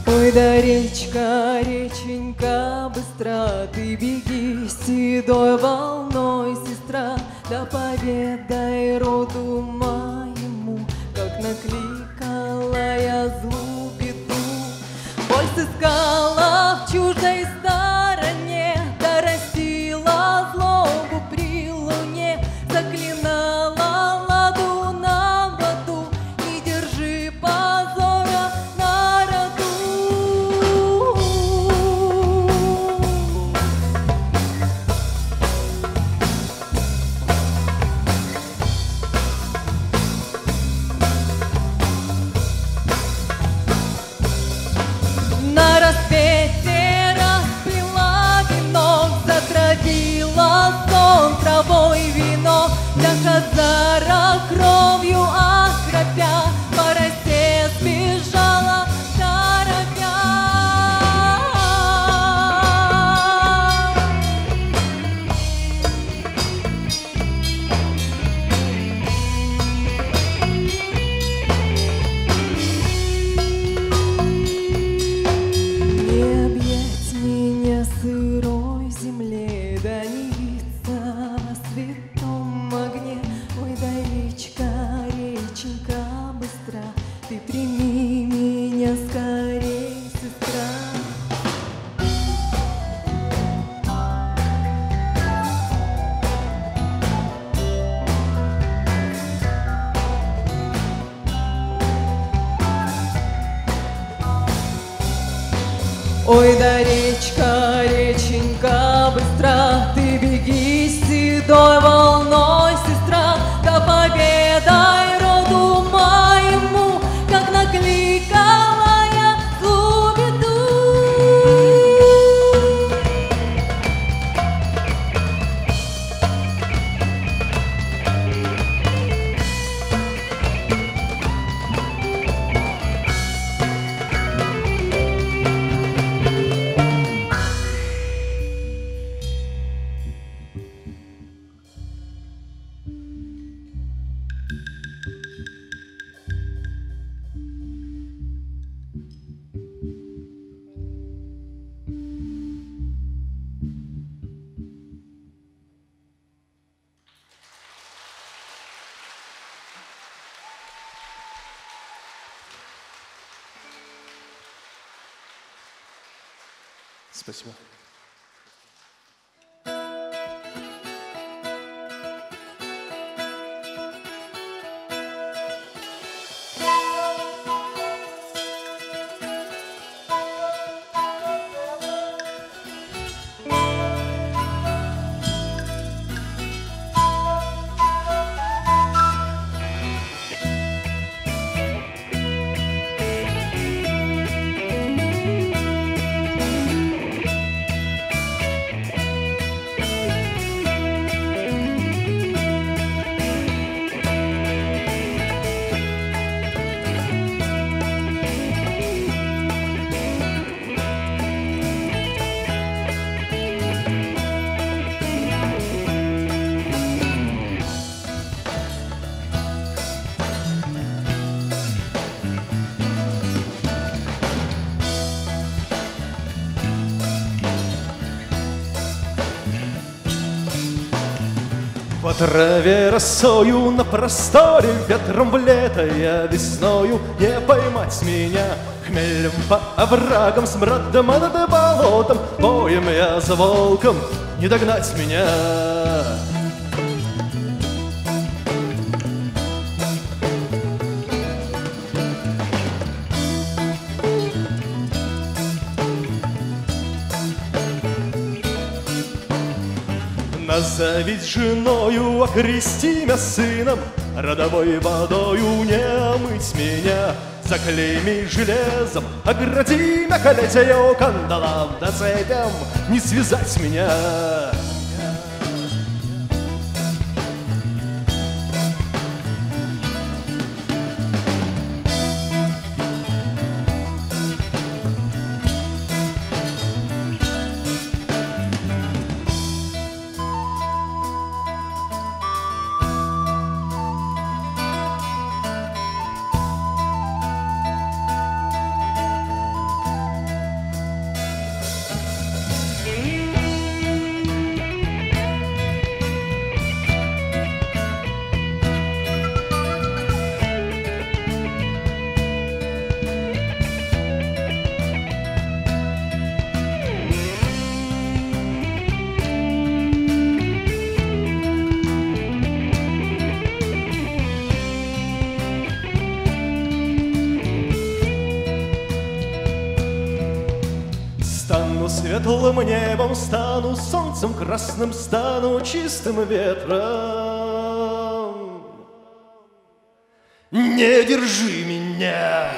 Ой, да речка, реченька, быстро ты беги седой волной, сестра, да поведай роду моему, как накликала я злу беду. Боль сыскала в чуждой стороне, да растила злобу при луне, заклинала ладу на воду, не держи позора на роду. На рассвете распила венок, затравила сон травой вино, для хазара кровью окропя, по росе сбежала торопя. Не объять меня сырой земле, да не виться во святом огне. Ой, да речка, реченька, быстро ты прими меня скорей, сестра. Ой, да речка, реченька, быстро ты беги седой волной, сестра, да поведай роду моему, как накликала я злу беду. Спасибо. По траве росою на просторе, ветром в лето я весною, не поймать меня. Хмелем по оврагам, смрадом над болотом, боем я за волком, не догнать меня. Назовись женою, окрести меня сыном, родовой водою не омыть меня. Заклейми железом, огради меня колетею, кандалам да цепям не связать меня. Стану светлым небом, стану солнцем красным, стану чистым ветром. Не держи меня!